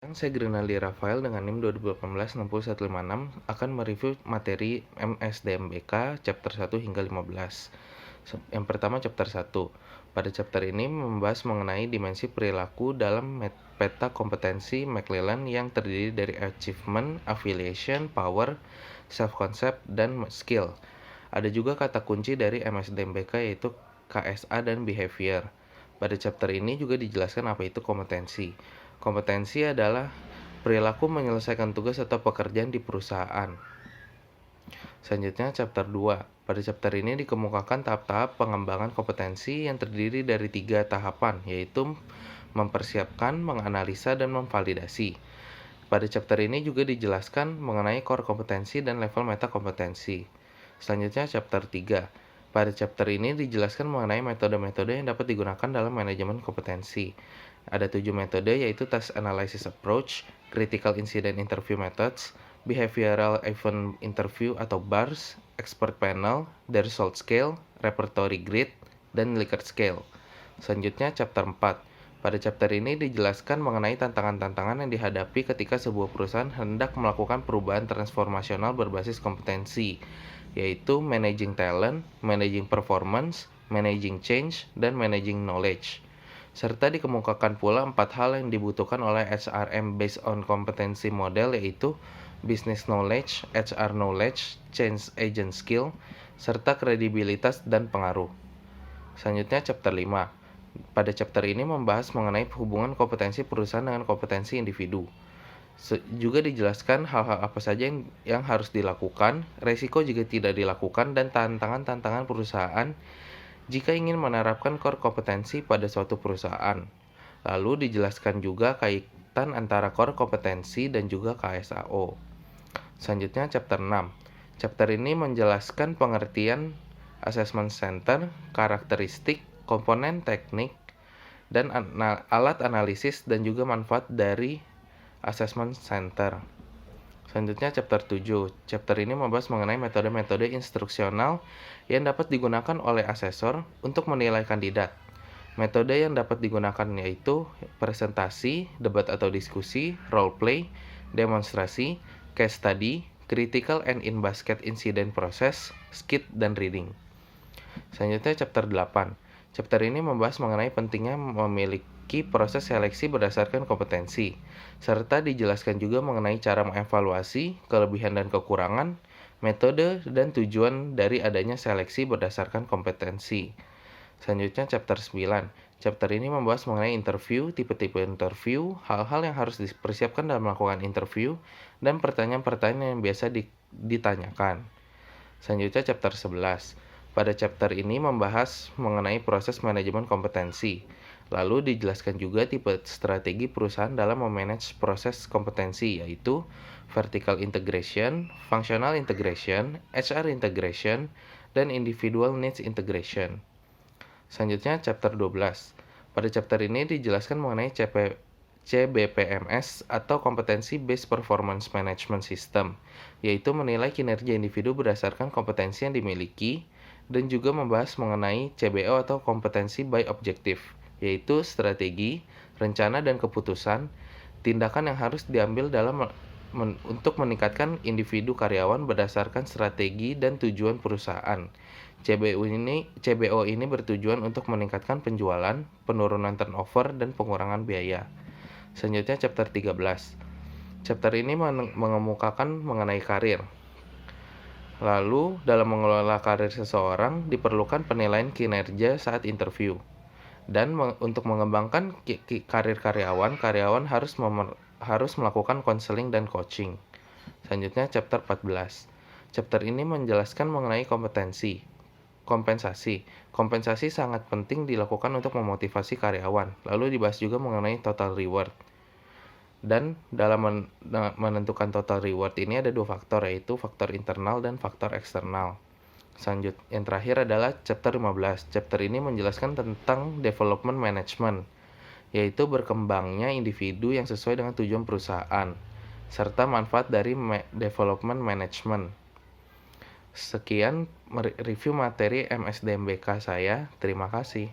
Saya Grinaldi Rafael dengan NIM 2018-60156 akan mereview materi MSDMBK chapter 1 hingga 15. Yang pertama chapter 1. Pada chapter ini membahas mengenai dimensi perilaku dalam peta kompetensi McClellan yang terdiri dari achievement, affiliation, power, self-concept, dan skill. Ada juga kata kunci dari MSDMBK yaitu KSA dan behavior. Pada chapter ini juga dijelaskan apa itu kompetensi. Kompetensi adalah perilaku menyelesaikan tugas atau pekerjaan di perusahaan. Selanjutnya chapter 2. Pada chapter ini dikemukakan tahap-tahap pengembangan kompetensi yang terdiri dari 3 tahapan, yaitu mempersiapkan, menganalisa, dan memvalidasi. Pada chapter ini juga dijelaskan mengenai core kompetensi dan level meta kompetensi. Selanjutnya chapter 3. Pada chapter ini dijelaskan mengenai metode-metode yang dapat digunakan dalam manajemen kompetensi. Ada 7 metode yaitu Task Analysis Approach, Critical Incident Interview Methods, Behavioral Event Interview atau BARS, Expert Panel, The Result Scale, Repertory Grid, dan Likert Scale. Selanjutnya chapter 4. Pada chapter ini dijelaskan mengenai tantangan-tantangan yang dihadapi ketika sebuah perusahaan hendak melakukan perubahan transformasional berbasis kompetensi, yaitu Managing Talent, Managing Performance, Managing Change, dan Managing Knowledge. Serta dikemukakan pula 4 hal yang dibutuhkan oleh HRM based on competency model, yaitu business knowledge, HR knowledge, change agent skill, serta kredibilitas dan pengaruh. Selanjutnya chapter 5. Pada chapter ini membahas mengenai hubungan kompetensi perusahaan dengan kompetensi individu. Juga dijelaskan hal-hal apa saja yang harus dilakukan, resiko jika tidak dilakukan, dan tantangan-tantangan perusahaan jika ingin menerapkan core kompetensi pada suatu perusahaan. Lalu dijelaskan juga kaitan antara core kompetensi dan juga KSAO. Selanjutnya chapter 6. Chapter ini menjelaskan pengertian assessment center, karakteristik, komponen teknik, dan alat analisis dan juga manfaat dari assessment center. Selanjutnya chapter 7. Chapter ini membahas mengenai metode-metode instruksional yang dapat digunakan oleh asesor untuk menilai kandidat. Metode yang dapat digunakan yaitu presentasi, debat atau diskusi, role play, demonstrasi, case study, critical and in-basket incident process, skit, dan reading. Selanjutnya chapter 8. Chapter ini membahas mengenai pentingnya memiliki proses seleksi berdasarkan kompetensi, serta dijelaskan juga mengenai cara mengevaluasi kelebihan dan kekurangan, metode, dan tujuan dari adanya seleksi berdasarkan kompetensi. Selanjutnya chapter 9. Chapter ini membahas mengenai interview, tipe-tipe interview, hal-hal yang harus dipersiapkan dalam melakukan interview, dan pertanyaan-pertanyaan yang biasa ditanyakan. Selanjutnya chapter 11. Pada chapter ini membahas mengenai proses manajemen kompetensi. Lalu dijelaskan juga tipe strategi perusahaan dalam memanage proses kompetensi, yaitu vertical integration, functional integration, HR integration, dan individual needs integration. Selanjutnya chapter 12. Pada chapter ini dijelaskan mengenai CBPMS atau Competency Based Performance Management System, yaitu menilai kinerja individu berdasarkan kompetensi yang dimiliki, dan juga membahas mengenai CBO atau kompetensi by objective, yaitu strategi, rencana, dan keputusan, tindakan yang harus diambil dalam untuk meningkatkan individu karyawan berdasarkan strategi dan tujuan perusahaan. CBO ini bertujuan untuk meningkatkan penjualan, penurunan turnover, dan pengurangan biaya. Selanjutnya chapter 13. Chapter ini mengemukakan mengenai karir. Lalu, dalam mengelola karir seseorang, diperlukan penilaian kinerja saat interview. Dan untuk mengembangkan karir karyawan harus melakukan konseling dan coaching. Selanjutnya, chapter 14. Chapter ini menjelaskan mengenai kompensasi. Kompensasi sangat penting dilakukan untuk memotivasi karyawan. Lalu dibahas juga mengenai total reward. Dan dalam menentukan total reward ini ada 2 faktor, yaitu faktor internal dan faktor eksternal. Yang terakhir adalah chapter 15. Chapter ini menjelaskan tentang development management, yaitu berkembangnya individu yang sesuai dengan tujuan perusahaan, serta manfaat dari development management. Sekian review materi MSDMBK saya. Terima kasih.